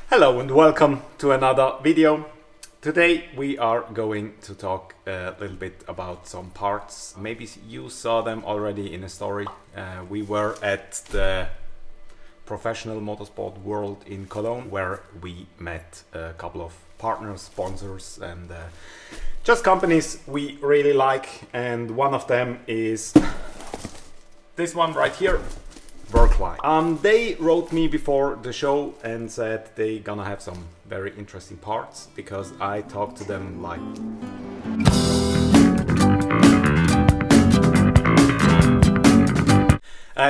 Hello and welcome to another video. Today we are going to talk a little bit about some parts. Maybe you saw them already in a story. We were at the Professional Motorsport World in Cologne, where we met a couple of partners, sponsors, and just companies we really like. And one of them is this one right here, Verkline. They wrote me before the show and said they gonna have some very interesting parts because I talked to them like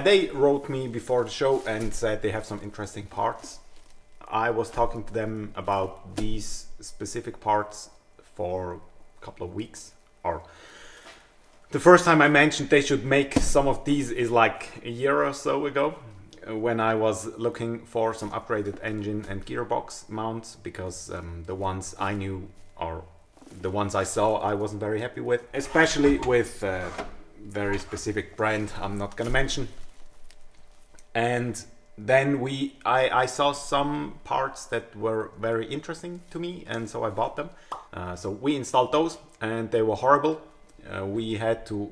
they wrote me before the show and said they have some interesting parts. I was talking to them about these specific parts for a couple of weeks, or the first time I mentioned they should make some of these is like a year or so ago, when I was looking for some upgraded engine and gearbox mounts, because the ones I knew or the ones I saw I wasn't very happy with, especially with very specific brand I'm not gonna mention. And then I saw some parts that were very interesting to me, and so I bought them. So we installed those and they were horrible. We had to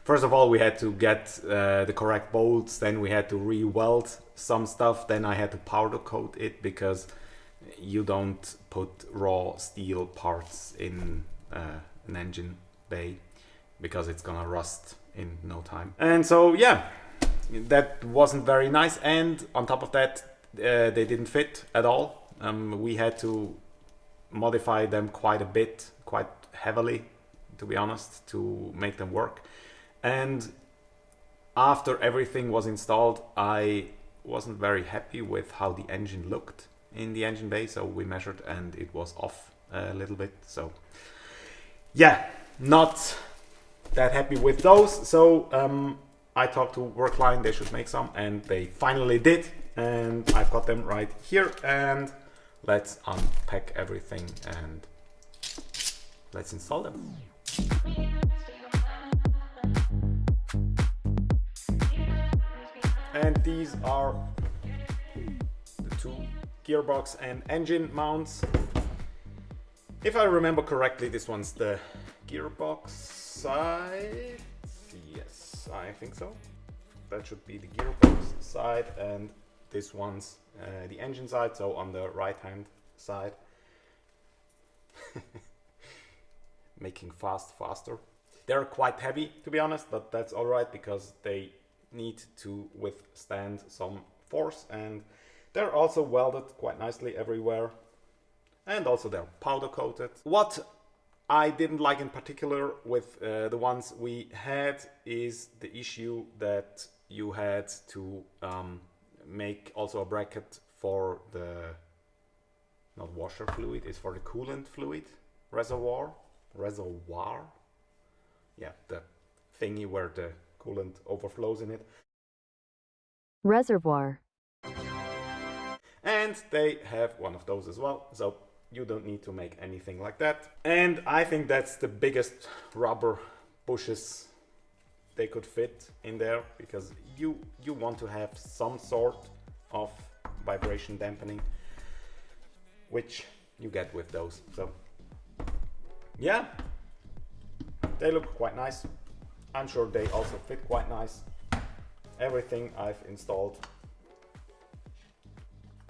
first of all we had to get the correct bolts, then we had to re-weld some stuff, then I had to powder coat it because you don't put raw steel parts in an engine bay because it's gonna rust in no time. And so yeah, that wasn't very nice, and on top of that they didn't fit at all. We had to modify them quite a bit, quite heavily to be honest, to make them work. And after everything was installed, I wasn't very happy with how the engine looked in the engine bay, so we measured and it was off a little bit. So yeah, not that happy with those. So I talked to Verkline, they should make some, and they finally did, and I've got them right here. And let's unpack everything and let's install them. And these are the two gearbox and engine mounts. If I remember correctly, this one's the gearbox side. Yes, I think so. That should be the gearbox side, and this one's the engine side, so on the right hand side. Making faster. They're quite heavy to be honest, but that's alright because they need to withstand some force, and they're also welded quite nicely everywhere, and also they're powder coated. What I didn't like in particular with the ones we had is the issue that you had to make also a bracket for the, not washer fluid, it's for the coolant fluid reservoir, yeah, the thingy where the coolant overflows in it. Reservoir. And they have one of those as well, so you don't need to make anything like that. And I think that's the biggest rubber bushes they could fit in there, because you want to have some sort of vibration dampening, which you get with those. So yeah, they look quite nice. I'm sure they also fit quite nice. Everything I've installed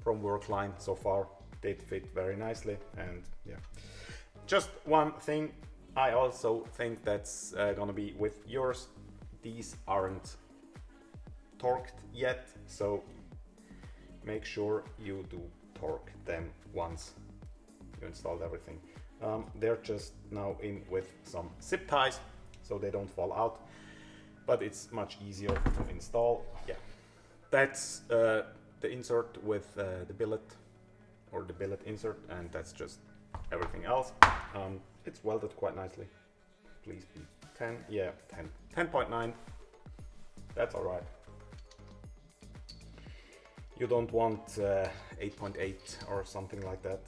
from Verkline so far did fit very nicely, and yeah. Just one thing, I also think that's gonna be with yours. These aren't torqued yet, so make sure you do torque them once you installed everything. They're just now in with some zip ties so they don't fall out, but it's much easier to install. Yeah, that's the insert with the billet, or the billet insert, and that's just everything else. It's welded quite nicely. Please be 10, yeah, 10.9, that's all right. You don't want 8.8 or something like that.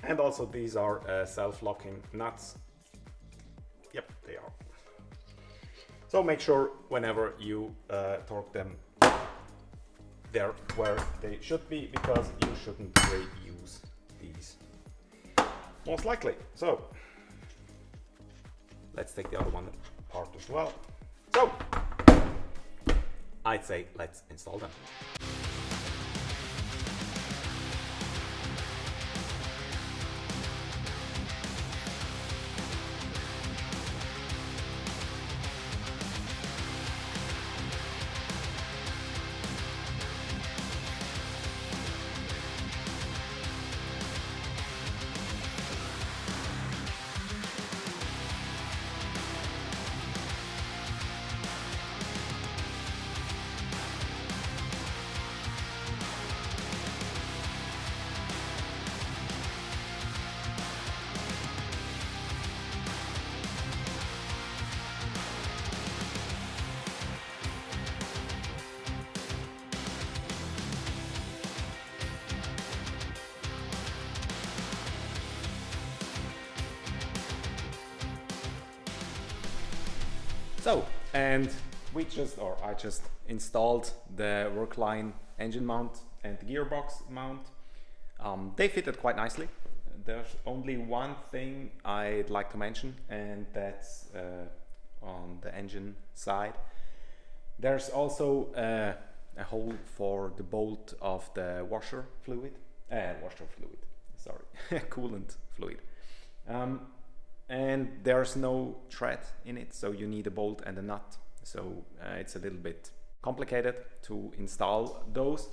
And also these are self-locking nuts. Yep, they are. So make sure whenever you torque them, they're where they should be, because you shouldn't reuse these, most likely. So let's take the other one apart as well. So I'd say let's install them. So, and I just installed the Verkline engine mount and the gearbox mount. They fitted quite nicely. There's only one thing I'd like to mention, and that's on the engine side. There's also a hole for the bolt of the coolant fluid. And there's no thread in it, so you need a bolt and a nut. So it's a little bit complicated to install those.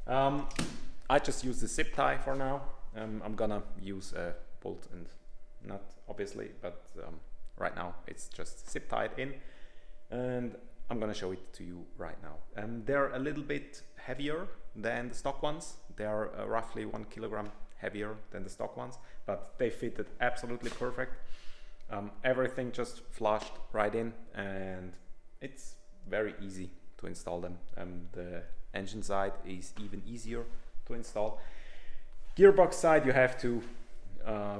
I just use the zip tie for now. I'm gonna use a bolt and nut, obviously, but right now it's just zip tied in, and I'm gonna show it to you right now. They're a little bit heavier than the stock ones. They're roughly 1 kilogram heavier than the stock ones, but they fitted absolutely perfect. Everything just flushed right in, and it's very easy to install them. The engine side is even easier to install. Gearbox side, you have to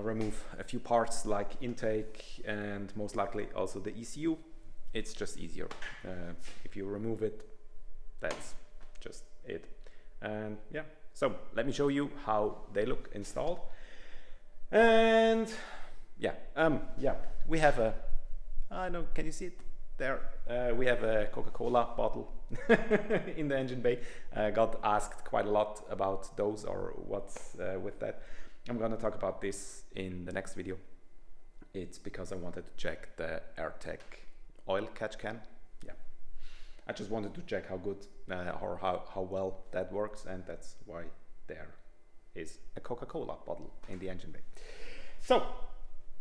remove a few parts like intake and most likely also the ECU. It's just easier. If you remove it, that's just it. And yeah, so let me show you how they look installed. And yeah, we have a, I don't know, can you see it there? We have a Coca-Cola bottle in the engine bay. Got asked quite a lot about those, or what's with that. I'm gonna talk about this in the next video. It's because I wanted to check the AirTech oil catch can. Yeah, I just wanted to check how good or how well that works, and that's why there is a Coca-Cola bottle in the engine bay. So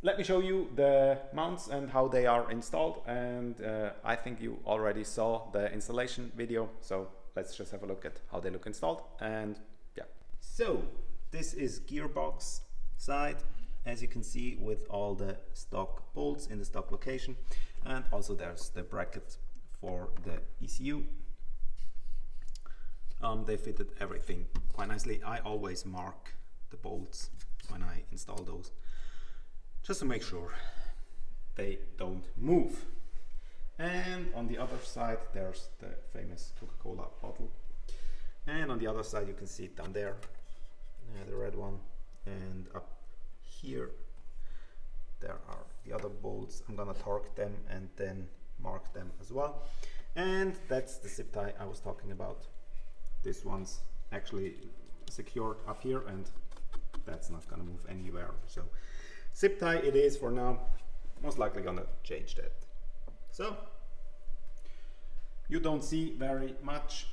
let me show you the mounts and how they are installed, and I think you already saw the installation video, so let's just have a look at how they look installed. And yeah, so this is gearbox side, as you can see, with all the stock bolts in the stock location, and also there's the bracket for the ECU. They fitted everything quite nicely. I always mark the bolts when I install those, just to make sure they don't move. And on the other side there's the famous Coca-Cola bottle, and on the other side you can see it down there, the red one, and up here there are the other bolts. I'm gonna torque them and then mark them as well. And that's the zip tie I was talking about. This one's actually secured up here, and that's not gonna move anywhere. So zip tie it is for now. Most likely gonna change that. So you don't see very much,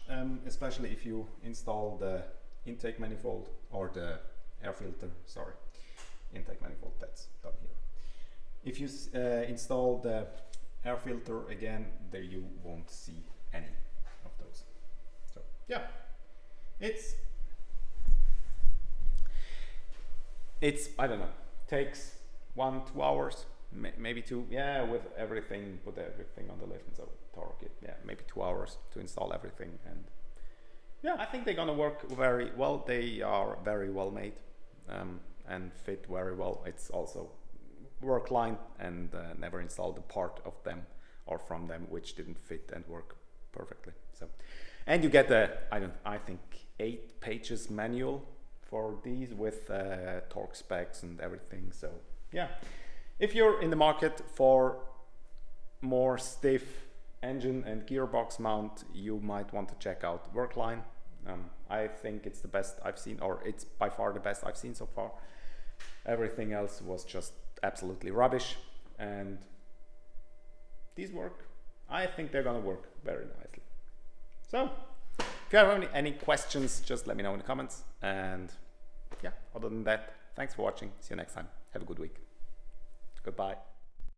especially if you install the intake manifold or the air filter. Sorry, intake manifold, that's down here. If you install the air filter again, there you won't see any of those. So yeah, it's I don't know, takes 1-2 hours, maybe 2, yeah, with everything, put everything on the lift and so torque it, yeah, maybe 2 hours to install everything. And yeah, I think they're gonna work very well. They are very well made and fit very well. It's also Verkline, and never installed a part of them or from them which didn't fit and work perfectly. So And you get I think 8 pages manual for these with torque specs and everything. So yeah, if you're in the market for more stiff engine and gearbox mount, you might want to check out Verkline. I think it's the best I've seen, or it's by far the best I've seen so far. Everything else was just absolutely rubbish, and these work. I think they're gonna work very nicely. So if you have any questions, just let me know in the comments. And yeah, other than that, thanks for watching. See you next time. Have a good week. Goodbye.